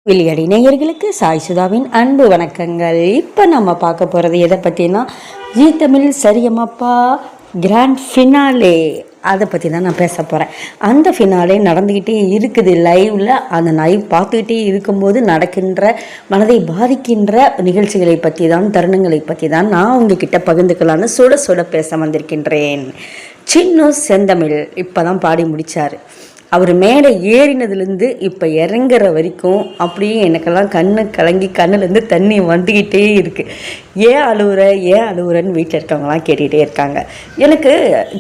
விளையாடி நேயர்களுக்கு சாய் சுதாவின் அன்பு வணக்கங்கள். இப்போ நம்ம பார்க்க போகிறது எதை பற்றினா ஜீ தமிழ் சரியம்மாப்பா கிராண்ட் ஃபினாலே அதை பற்றி தான் நான் பேச போகிறேன். அந்த ஃபினாலே நடந்துக்கிட்டே இருக்குது லைவில். அந்த லைவ் பார்த்துக்கிட்டே இருக்கும்போது நடக்கின்ற மனதை பாதிக்கின்ற நிகழ்ச்சிகளை பற்றி தான், தருணங்களை பற்றி தான் நான் உங்ககிட்ட பகிர்ந்துக்கலான்னு சுட சுட பேச வந்திருக்கின்றேன். சின்னு செந்தமிழ் இப்போ தான் பாடி முடித்தார். அவர் மேலே ஏறினதுலேருந்து இப்போ இறங்குற வரைக்கும் அப்படியே எனக்கெல்லாம் கண்ணு கலங்கி கண்ணுலேருந்து தண்ணி வந்துக்கிட்டே இருக்குது. ஏன் அழுவுறன்னு வீட்டில் இருக்கவங்களாம் கேட்டுக்கிட்டே இருக்காங்க. எனக்கு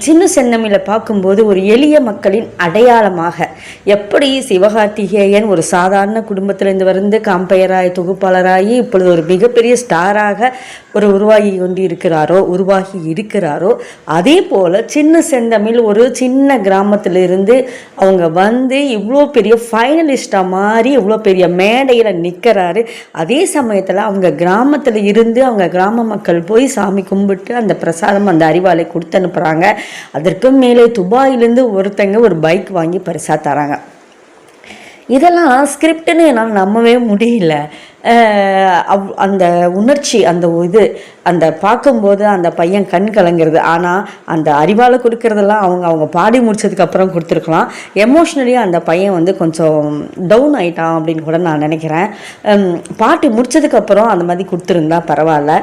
சின்ன செந்தமிழை பார்க்கும்போது ஒரு எளிய மக்களின் அடையாளமாக, எப்படி சிவகார்த்திகேயன் ஒரு சாதாரண குடும்பத்திலேருந்து வந்து கம்பையராகி தொகுப்பாளராகி இப்பொழுது ஒரு மிகப்பெரிய ஸ்டாராக உருவாகி இருக்கிறாரோ அதே போல் சின்ன செந்தமிழ் ஒரு சின்ன கிராமத்திலிருந்து அவங்க வந்து இவ்வளோ பெரிய ஃபைனலிஸ்டாக மாறி இவ்வளோ பெரிய மேடையில் நிற்கிறாரு. அதே சமயத்தில் அவங்க கிராமத்தில் இருந்து அவங்க கிராம மக்கள் போய் சாமி கும்பிட்டு அந்த பிரசாதம் அந்த அறிவாலை கொடுத்து அனுப்புகிறாங்க. அதற்கும் மேலே துபாயிலேருந்து ஒருத்தங்க ஒரு பைக் வாங்கி பரிசாக தராங்க. இதெல்லாம் ஸ்கிரிப்டுன்னு என்னால் நம்பவே முடியல. அந்த உணர்ச்சி, அந்த பார்க்கும்போது அந்த பையன் கண் கலங்கிறது. ஆனால் அந்த அறிவால் கொடுக்கறதெல்லாம் அவங்க பாடி முடிச்சதுக்கப்புறம் கொடுத்துருக்கலாம். எமோஷ்னலியாக அந்த பையன் வந்து கொஞ்சம் டவுன் ஆகிட்டான் அப்படின்னு கூட நான் நினைக்கிறேன். பாட்டு முடிச்சதுக்கப்புறம் அந்த மாதிரி கொடுத்துருந்தா பரவாயில்ல.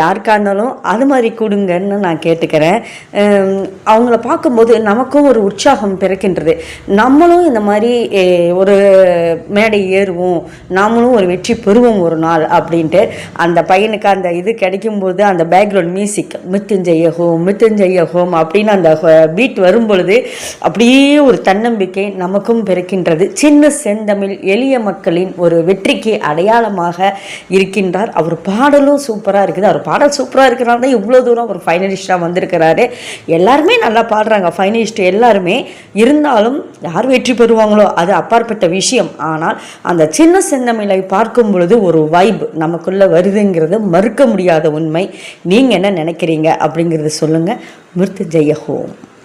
யாருக்கா இருந்தாலும் அது மாதிரி கொடுங்கன்னு நான் கேட்டுக்கிறேன். அவங்கள பார்க்கும்போது நமக்கும் ஒரு உற்சாகம் பிறக்கின்றது. நம்மளும் இந்த மாதிரி ஒரு மேடை ஏறுவோம், நாமளும் ஒரு வெற்றி பெறுவோம் ஒரு நாள் அப்படின்ட்டு. அந்த பையனுக்கு அந்த இது கிடைக்கும்போது அந்த பேக்ரவுண்ட் மியூசிக் மிருத்யுஞ்சய ஹோம் அப்படின்னு அந்த பீட் வரும் பொழுது அப்படியே ஒரு தன்னம்பிக்கை நமக்கும் பிறக்கின்றது. சின்ன செந்தமிழ் எளிய மக்களின் ஒரு வெற்றிக்கு அடையாளமாக இருக்கின்றார். அவர் பாடலும் சூப்பராக இருக்குது. அவர் பாடல் சூப்பராக இருக்கிறனால தான் இவ்வளோ தூரம் அவர் ஃபைனலிஸ்டாக வந்திருக்கிறாரு. எல்லாருமே நல்லா பாடுறாங்க ஃபைனலிஸ்ட் எல்லாருமே. இருந்தாலும் யார் வெற்றி பெறுவாங்களோ அது அப்பாற்பட்ட விஷயம். ஆனால் அந்த சின்ன செந்தமிழை பார்க்கும் பொழுது ஒரு வைப் நமக்குள்ள வருதுங்கிறது மறுக்க முடியாத உண்மை. நீங்க என்ன நினைக்கிறீங்க அப்படிங்கிறது சொல்லுங்க. மிருத்யுஞ்சய ஹோம்.